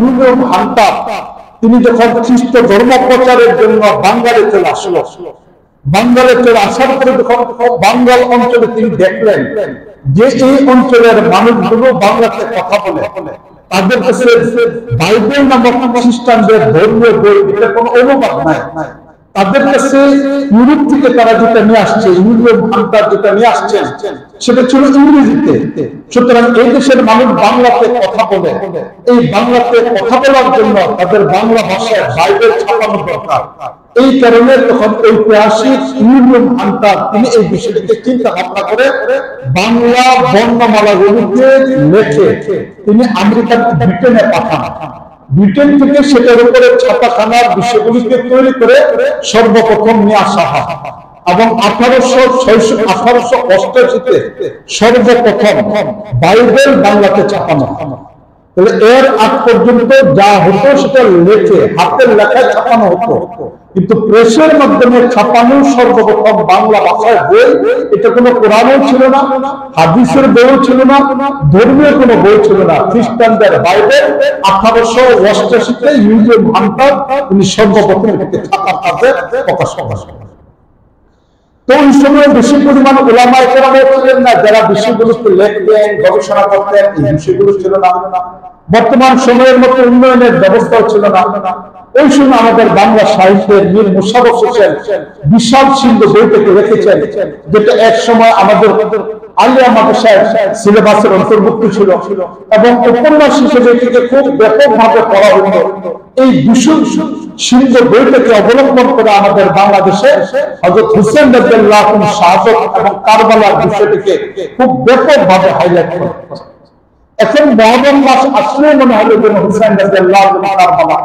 William Hunter তিনি যখন খ্রিস্ট ধর্ম প্রচারের জন্য বাঙ্গালে চলে আসলো, বাঙ্গালে চলে আসার পরে যখন বাঙ্গাল অঞ্চলে তিনি দেখলেন যে এই অঞ্চলের মানুষগুলো বাংলাতে কথা বলে, তাদের কাছে বাইবেল নামক খ্রিস্টানদের ধর্মীয় বই এটা কোনো অনুবাদ নাই, তাদের কাছে ইউরোপ থেকে তারা যেটা নিয়ে আসছে, উইলিয়াম হান্টার যেটা নিয়ে আসছেন সেটা ছিল ইংরেজিতে। সুতরাং এই দেশের মানুষ বাংলাতে কথা বলে, এই বাংলাতে কথা বলার জন্য তাদের বাংলা ভাষায় বাইবেল ছাপানো দরকার। এই কারণে তখন ঐতিহাসিক উইলিয়াম হান্টার তিনি এই বিষয়টিকে চিন্তা ভাবনা করে বাংলা বর্ণমালাগুলিকে লেখে তিনি আমেরিকান ব্রিটেনে পাঠান। ব্রিটেন থেকে সেটার উপরে ছাপাখানার বিষয়গুলিকে তৈরি করে সর্বপ্রথম নিয়ে আসা হয় এবং 1888-তে সর্বপ্রথম বাইবেল বাংলাতে ছাপানো। তাহলে এর আগ পর্যন্ত যা হতো সেটা লেখে হাতের লেখায় ছাপানো হতো, কিন্তু প্রেসের মাধ্যমে ছাপানো সর্বপ্রথম বাংলা ভাষায় বই, এটা কোনো কোরআনও ছিল না, হাদিসের বইও ছিল না, ধর্মীয় কোনো বই ছিল না, খ্রিস্টানদের বাইবেল 1888-তে উইলিয়াম হান্টার তিনি সর্বপ্রথম এটাকে ছাপার কাজে প্রকাশ করেন। তো ওই সময় বেশি পরিমাণ উলামায়ে কেরাম ছিলেন না যারা বিষয়গুলোকে লিখতেন, গবেষণা করতেন, এই বিষয়গুলো ছিল না। বর্তমান সময়ের মতো উন্নয়নের ব্যবস্থাও ছিল না। ওই সময় আমাদের বাংলা সাহিত্যের মীর মুশাররফ হোসেন বিশাল সিন্ধু বইটাকে রেখেছেন, যেটা এক সময় আমাদের আলিয়া মাদ্রাসার সিলেবাসের অন্তর্ভুক্ত ছিল এবং উপন্যাস হিসেবে এটিকে খুব ব্যাপকভাবে পড়া হতো। এই বিশাল সিন্ধু বইটাকে অবলম্বন করে আমাদের বাংলাদেশে হযরত হুসেন রাদিয়াল্লাহু আনহু শাহাদাত এবং কারবালার বিষয়টিকে খুব ব্যাপকভাবে হাইলাইট করা হচ্ছে। এখন মহরম মাস আসলে মনে হলো যেন হুসেন রাদিয়াল্লাহু আনহু কারবালা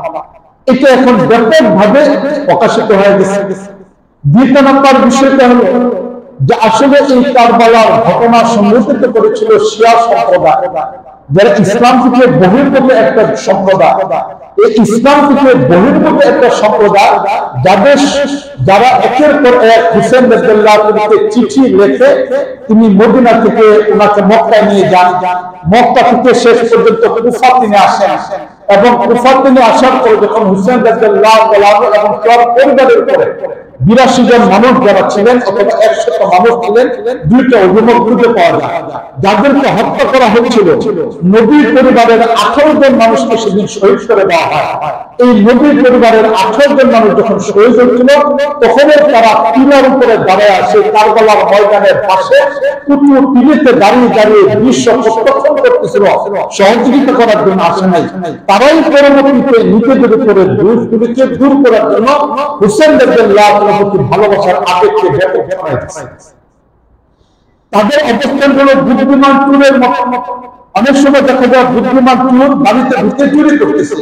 এটা এখন ব্যাপকভাবে প্রকাশিত হয়ে গেছে। দ্বিতীয় নম্বর বিষয়টা হলো যে আসলে এই কারবালার ঘটনা সংঘটিত করেছিল শিয়া সম্প্রদায়, যারা ইসলাম থেকে বহির্ভূত একটা সম্প্রদায়। এই ইসলাম থেকে বহির্ভূত একটা সম্প্রদায় যারা একের পর এক হুসেন রাদিয়াল্লাহু আনহুকে চিঠি লিখে তিনি মদিনা থেকে ওনাকে মক্কায় নিয়ে যান, মক্কা থেকে শেষ পর্যন্ত কুফা তিনি আসেন এবং কুফা তিনি আসার পরে যখন হুসেন রাদিয়াল্লাহু আনহু এবং তার পরিবারের উপরে 82 জন মানুষ যারা ছিলেন অথবা 100 মানুষ ছিলেন, দুইটা অভিমত খুঁজে পাওয়া যায় যাদেরকে হত্যা করা হয়েছিল। নবীর পরিবারের 18 জন মানুষকে সেদিন শহীদ করে দেওয়া হয়। এই নবীর পরিবারের 18 জন মানুষ যখন শহীদ হয়েছিল তখন তারা টিলার উপরে দাঁড়ায় আসে কারবালার ময়দানের পাশে উঁচু টিলিতে দাঁড়িয়ে দাঁড়িয়ে বিশ্ব প্রত্যক্ষ করতেছিল, সহযোগিতা করার জন্য আসে নাই। তারাই পরবর্তীতে নিজেদের উপরে দোষগুলিকে দূর করার জন্য হুসেন রাদিয়াল্লাহু আনহু ভালোবাসার আবেগকে ব্যাপক করা হয়েছে। তাদের অবস্থান হলো বুদ্ধিমান চোরের মতো। অনেক সময় দেখা যায় বুদ্ধিমান চোর বাড়িতে ঢুকে চুরি করতেছে,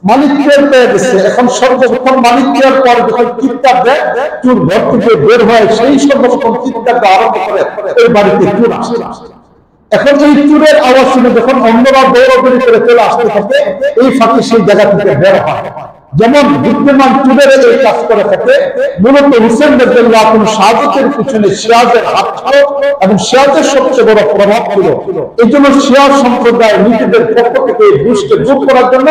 মালিক টের পেয়ে গেছে। এখন সর্বপ্রথম মালিক টের পর যখন চিৎকার দেয়, চোর ঘর থেকে বের হয়, সেই সর্বপ্রথম চিৎকার আরম্ভ করে এই বাড়িতে চোর আসে। এখন এই চোরের আওয়াজ শুনে যখন অন্যরা দৌড়াদৌড়ি করে চলে আসতে থাকে, এই ফাঁকে সেই জায়গা থেকে বের হয়। যেমন বুদ্ধিমান চোরের এই কাজ করে থাকে। মূলত হুসেন রাদিয়াল্লাহু আনহু শাহাদাতের পিছনে শিয়াদের হাত ছিল এবং শিয়াদের সবচেয়ে বড় প্রভাব ছিল। এই জন্য শিয়া সম্প্রদায় নিজেদের পক্ষ থেকে এই দুষ্টকে দূর করার জন্য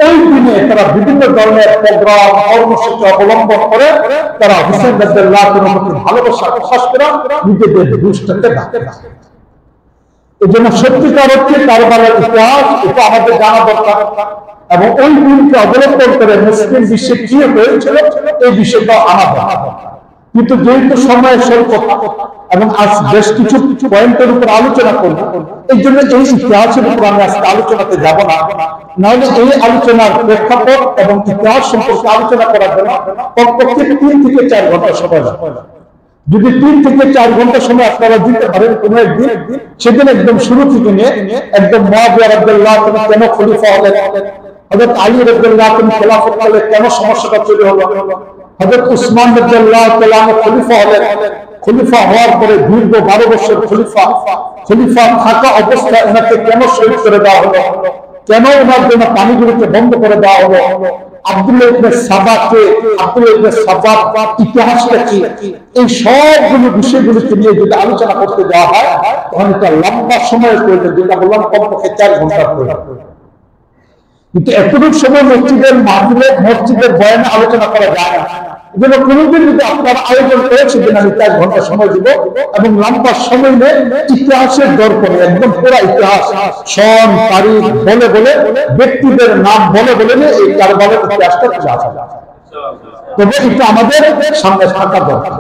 ওই দিনে তারা বিভিন্ন ধরনের প্রোগ্রাম কর্মসূচি অবলম্বন করে তারা হুসেন রাদিয়াল্লাহু আনহুকে ভালোবাসা প্রকাশ করে নিজেদের দুষ্টকে ডাকে। এই জন্য সত্যিকার অর্থে কারবালার ইতিহাস এটা আমাদের জানা দরকার এবং ওই দিনকে অবলম্বন করে মুসলিম বিশ্বে কি হয়েছিল এই বিষয়টা আলাদা। কিন্তু যেহেতু সময়ের স্বল্পতা এবং আজ বেশ কিছু পয়েন্টের উপর আলোচনা করব, এই জন্য এই ইতিহাসের উপর আমি আজকে আলোচনাতে যাব না। নাহলে এই আলোচনার প্রেক্ষাপট এবং ইতিহাস সম্পর্কে আলোচনা করার জন্য কমপক্ষে 3 থেকে 4 ঘন্টা সময় লাগবে। যদি 3 থেকে 4 ঘন্টা সময় আপনারা দিতে পারেন কোন একদিন, সেদিন একদম শুরু থেকে নিয়ে একদম মুআবিয়া রাদিয়াল্লাহু আনহু কেন খলিফা হলেন, হযরত আলী রাদিয়াল্লাহু আনহু খেলাফত করলে কেন সমস্যাটা তৈরি হলো, হযরত উসমান রাদিয়াল্লাহু তাআলা খলিফা হলেন, খলিফা হওয়ার পরে দীর্ঘ 12 বছর খলিফা থাকা অবস্থায় ওনাকে কেন শহীদ করে দেওয়া হলো, কেন ওনার জন্য পানিগুলোকে বন্ধ করে দেওয়া হলো, আব্দুল্লাহ ইবনে সাবার ইতিহাসটা কি, এই সবগুলো বিষয়গুলোকে নিয়ে যদি আলোচনা করতে যাওয়া হয় তখন এটা লম্বা সময়ের প্রয়োজন, যেটা বললাম কমপক্ষে 4 ঘন্টার প্রয়োজন। কিন্তু এতটুকু সময় মসজিদের মাহফিলে মসজিদের বয়ানে আলোচনা করা যায় না। এজন্য কোনোদিন যদি আপনারা আয়োজন করেছিলেন, আমি 4 ঘন্টা সময় দিব এবং লম্বা সময় নিয়ে ইতিহাসের দর্পণে একদম পুরো ইতিহাস সন তারিখ বলে বলে ব্যক্তিদের নাম বলে বলে এই কারবারের ইতিহাসটা তুলে আসা, তবে এটা আমাদের সামনে থাকা দরকার।